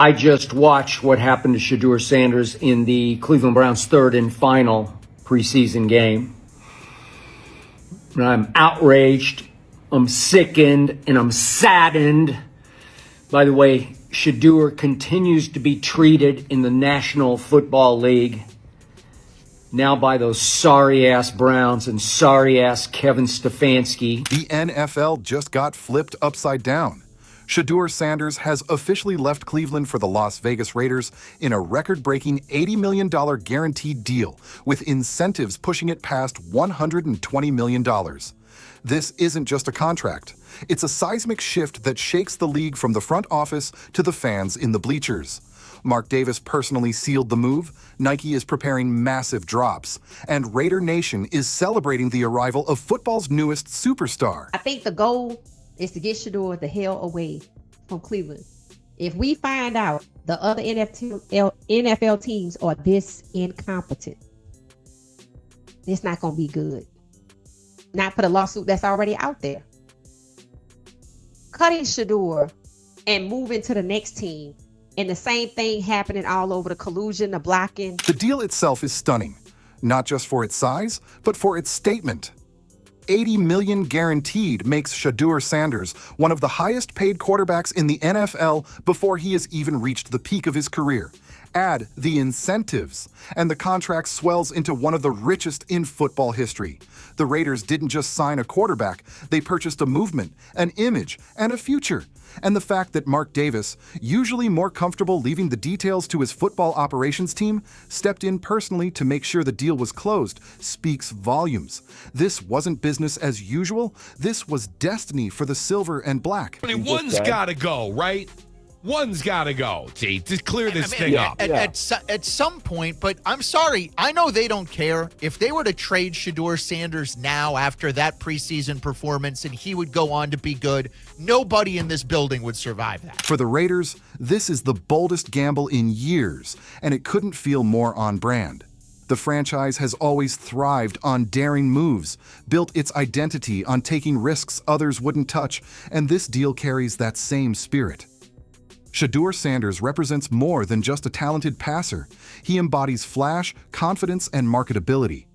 I just watched what happened to Shadur Sanders in the Cleveland Browns' third and final preseason game. And I'm outraged, I'm sickened, and I'm saddened by the way Shadur continues to be treated in the National Football League, now by those sorry-ass Browns and sorry-ass Kevin Stefanski. The NFL just got flipped upside down. Shadur Sanders has officially left Cleveland for the Las Vegas Raiders in a record-breaking $80 million guaranteed deal, with incentives pushing it past $120 million. This isn't just a contract. It's a seismic shift that shakes the league from the front office to the fans in the bleachers. Mark Davis personally sealed the move, Nike is preparing massive drops, and Raider Nation is celebrating the arrival of football's newest superstar. I think the goal is to get Shedeur the hell away from Cleveland. If we find out the other NFL teams are this incompetent, it's not going to be good. Not for the lawsuit that's already out there. Cutting Shedeur and moving to the next team, and the same thing happening all over, the collusion, the blocking. The deal itself is stunning, not just for its size, but for its statement. $80 million guaranteed makes Shadur Sanders one of the highest paid quarterbacks in the NFL before he has even reached the peak of his career. Add the incentives, and the contract swells into one of the richest in football history. The Raiders didn't just sign a quarterback, they purchased a movement, an image, and a future. And the fact that Mark Davis, usually more comfortable leaving the details to his football operations team, stepped in personally to make sure the deal was closed, speaks volumes. This wasn't business as usual. This was destiny for the silver and black. I mean, one's got to go, right? One's got to go, T, to clear this thing up. At some point, but I'm sorry, I know they don't care. If they were to trade Shadur Sanders now after that preseason performance and he would go on to be good, nobody in this building would survive that. For the Raiders, this is the boldest gamble in years, and it couldn't feel more on brand. The franchise has always thrived on daring moves, built its identity on taking risks others wouldn't touch, and this deal carries that same spirit. Shadur Sanders represents more than just a talented passer. He embodies flash, confidence, and marketability.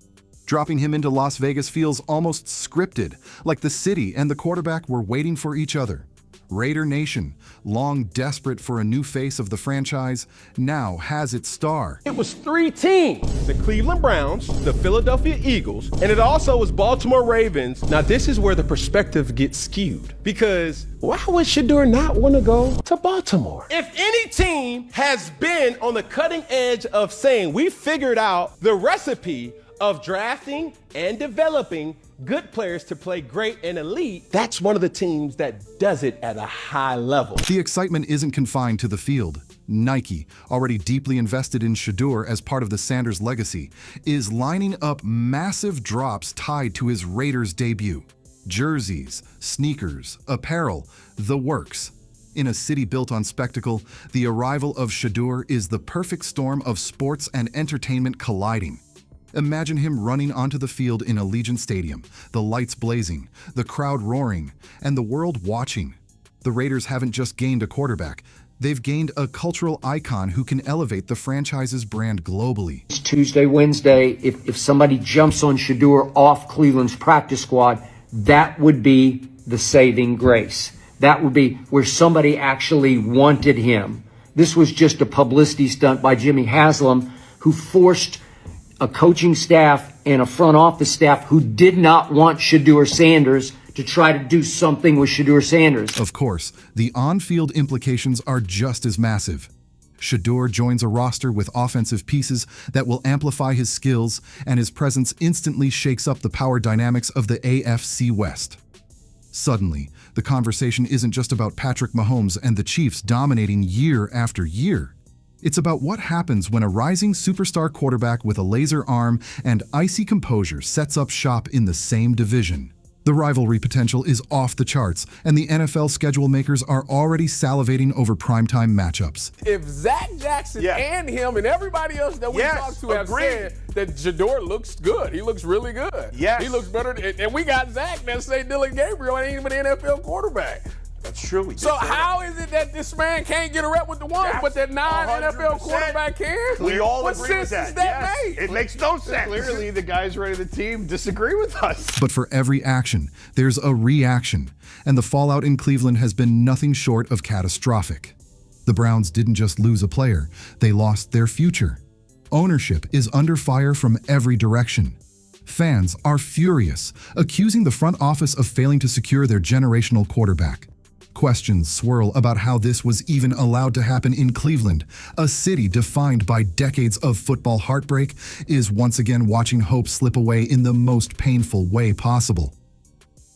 Dropping him into Las Vegas feels almost scripted, like the city and the quarterback were waiting for each other. Raider Nation, long desperate for a new face of the franchise, now has its star. It was three teams: the Cleveland Browns, the Philadelphia Eagles, and it also was Baltimore Ravens. Now this is where the perspective gets skewed, because why would Shedeur not want to go to Baltimore? If any team has been on the cutting edge of saying we figured out the recipe of drafting and developing good players to play great and elite, that's one of the teams that does it at a high level. The excitement isn't confined to the field. Nike, already deeply invested in Shedeur as part of the Sanders legacy, is lining up massive drops tied to his Raiders debut. Jerseys, sneakers, apparel, the works. In a city built on spectacle, the arrival of Shedeur is the perfect storm of sports and entertainment colliding. Imagine him running onto the field in Allegiant Stadium, the lights blazing, the crowd roaring, and the world watching. The Raiders haven't just gained a quarterback, they've gained a cultural icon who can elevate the franchise's brand globally. It's Tuesday, Wednesday. If somebody jumps on Shedeur off Cleveland's practice squad, that would be the saving grace. That would be where somebody actually wanted him. This was just a publicity stunt by Jimmy Haslam, who forced a coaching staff and a front office staff who did not want Shadur Sanders to try to do something with Shadur Sanders. Of course, the on-field implications are just as massive. Shedeur joins a roster with offensive pieces that will amplify his skills, and his presence instantly shakes up the power dynamics of the AFC West. Suddenly, the conversation isn't just about Patrick Mahomes and the Chiefs dominating year after year. It's about what happens when a rising superstar quarterback with a laser arm and icy composure sets up shop in the same division. The rivalry potential is off the charts, and the NFL schedule makers are already salivating over primetime matchups. If Zach Jackson and him and everybody else that we talked to have said that Shedeur looks good, he looks really good. He looks better, and we got Zach that say Dylan Gabriel ain't even an NFL quarterback. That's true. So how is it that this man can't get a rep with the ones, but that non-NFL quarterback can? We all what agree sense with that. does that make? It makes no sense. Clearly, the guys running the team disagree with us. But for every action, there's a reaction, and the fallout in Cleveland has been nothing short of catastrophic. The Browns didn't just lose a player, they lost their future. Ownership is under fire from every direction. Fans are furious, accusing the front office of failing to secure their generational quarterback. Questions swirl about how this was even allowed to happen in Cleveland, a city defined by decades of football heartbreak, is once again watching hope slip away in the most painful way possible.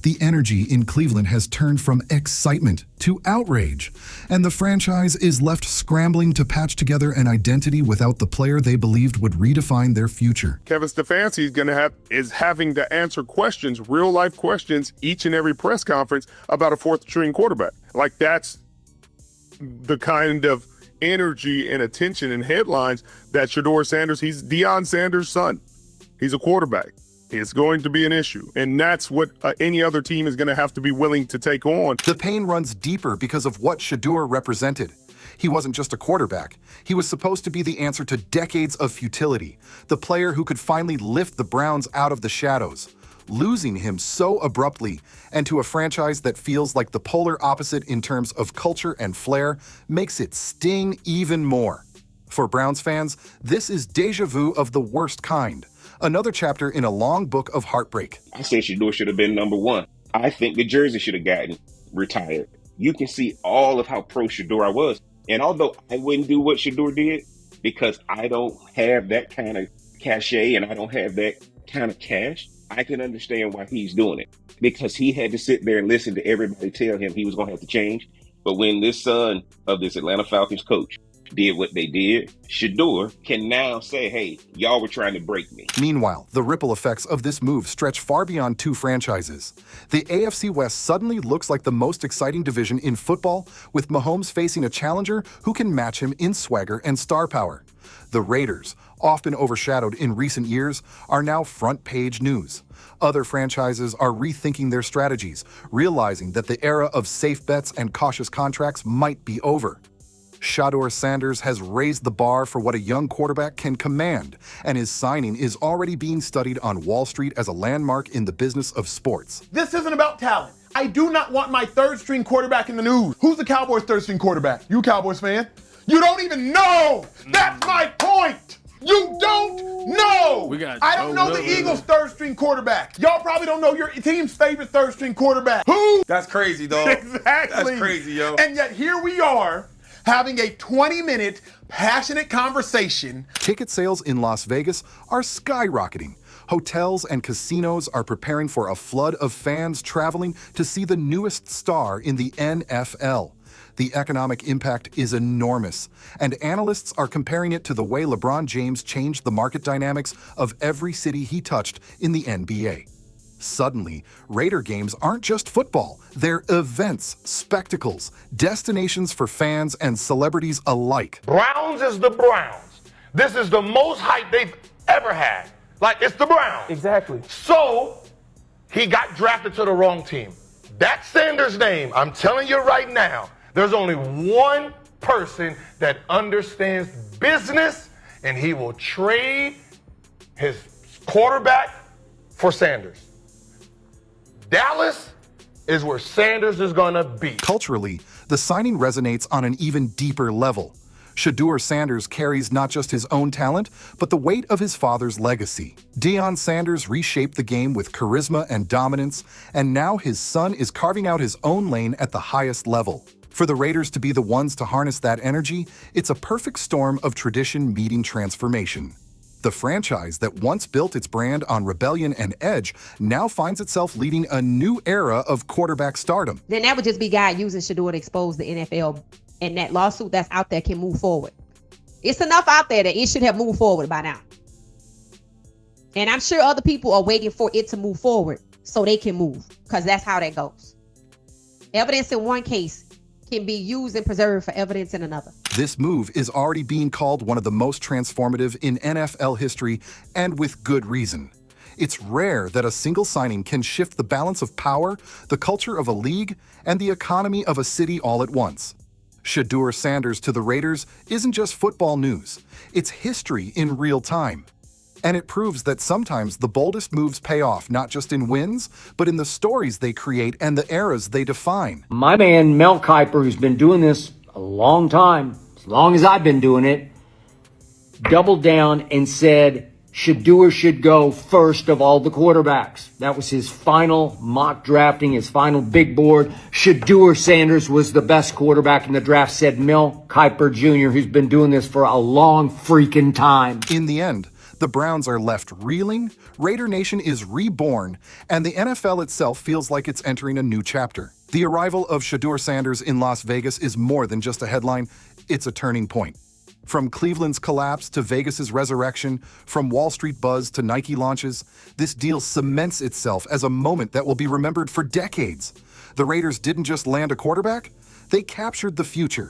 The energy in Cleveland has turned from excitement to outrage, and the franchise is left scrambling to patch together an identity without the player they believed would redefine their future. Kevin Stefanski is having to answer questions, real life questions, each and every press conference about a fourth string quarterback. Like, that's the kind of energy and attention and headlines that Shedeur Sanders, he's Deion Sanders' son. He's a quarterback. It's going to be an issue, and that's what any other team is going to have to be willing to take on. The pain runs deeper because of what Shedeur represented. He wasn't just a quarterback. He was supposed to be the answer to decades of futility, the player who could finally lift the Browns out of the shadows. Losing him so abruptly, and to a franchise that feels like the polar opposite in terms of culture and flair, makes it sting even more. For Browns fans, this is déjà vu of the worst kind. Another chapter in a long book of heartbreak. I say Shedeur should have been number one. I think the jersey should have gotten retired. You can see all of how pro Shedeur I was. And although I wouldn't do what Shedeur did, because I don't have that kind of cachet and I don't have that kind of cash, I can understand why he's doing it. Because he had to sit there and listen to everybody tell him he was going to have to change. But when this son of this Atlanta Falcons coach did what they did, Shedeur can now say, hey, y'all were trying to break me. Meanwhile, the ripple effects of this move stretch far beyond two franchises. The AFC West suddenly looks like the most exciting division in football, with Mahomes facing a challenger who can match him in swagger and star power. The Raiders, often overshadowed in recent years, are now front-page news. Other franchises are rethinking their strategies, realizing that the era of safe bets and cautious contracts might be over. Shadur Sanders has raised the bar for what a young quarterback can command, and his signing is already being studied on Wall Street as a landmark in the business of sports. This isn't about talent. I do not want my third-string quarterback in the news. Who's the Cowboys' third-string quarterback? You Cowboys fan? You don't even know! That's my point! You don't know! I don't know the Eagles' third-string quarterback. Y'all probably don't know your team's favorite third-string quarterback. Who? That's crazy, dog. Exactly. That's crazy, yo. And yet here we are, having a 20-minute passionate conversation. Ticket sales in Las Vegas are skyrocketing. Hotels and casinos are preparing for a flood of fans traveling to see the newest star in the NFL. The economic impact is enormous, and analysts are comparing it to the way LeBron James changed the market dynamics of every city he touched in the NBA. Suddenly, Raider games aren't just football. They're events, spectacles, destinations for fans and celebrities alike. Browns is the Browns. This is the most hype they've ever had. Like, it's the Browns. Exactly. So, he got drafted to the wrong team. That's Sanders' name. I'm telling you right now, there's only one person that understands business, and he will trade his quarterback for Sanders. Dallas is where Sanders is going to be. Culturally, the signing resonates on an even deeper level. Shedeur Sanders carries not just his own talent, but the weight of his father's legacy. Deion Sanders reshaped the game with charisma and dominance, and now his son is carving out his own lane at the highest level. For the Raiders to be the ones to harness that energy, it's a perfect storm of tradition meeting transformation. The franchise that once built its brand on rebellion and edge now finds itself leading a new era of quarterback stardom. Then that would just be guy using Shedeur to expose the NFL, and that lawsuit that's out there can move forward. It's enough out there that it should have moved forward by now. And I'm sure other people are waiting for it to move forward so they can move, because that's how that goes. Evidence in one case can be used and preserved for evidence in another. This move is already being called one of the most transformative in NFL history, and with good reason. It's rare that a single signing can shift the balance of power, the culture of a league, and the economy of a city all at once. Shadur Sanders to the Raiders isn't just football news, it's history in real time. And it proves that sometimes the boldest moves pay off not just in wins, but in the stories they create and the eras they define. My man Mel Kiper, who's been doing this a long time, as long as I've been doing it, doubled down and said Shedeur should go first of all the quarterbacks. That was his final mock drafting, his final big board. Shedeur Sanders was the best quarterback in the draft, said Mel Kiper Jr., who's been doing this for a long freaking time. In the end, the Browns are left reeling, Raider Nation is reborn, and the NFL itself feels like it's entering a new chapter. The arrival of Shadur Sanders in Las Vegas is more than just a headline, it's a turning point. From Cleveland's collapse to Vegas's resurrection, from Wall Street buzz to Nike launches, this deal cements itself as a moment that will be remembered for decades. The Raiders didn't just land a quarterback, they captured the future.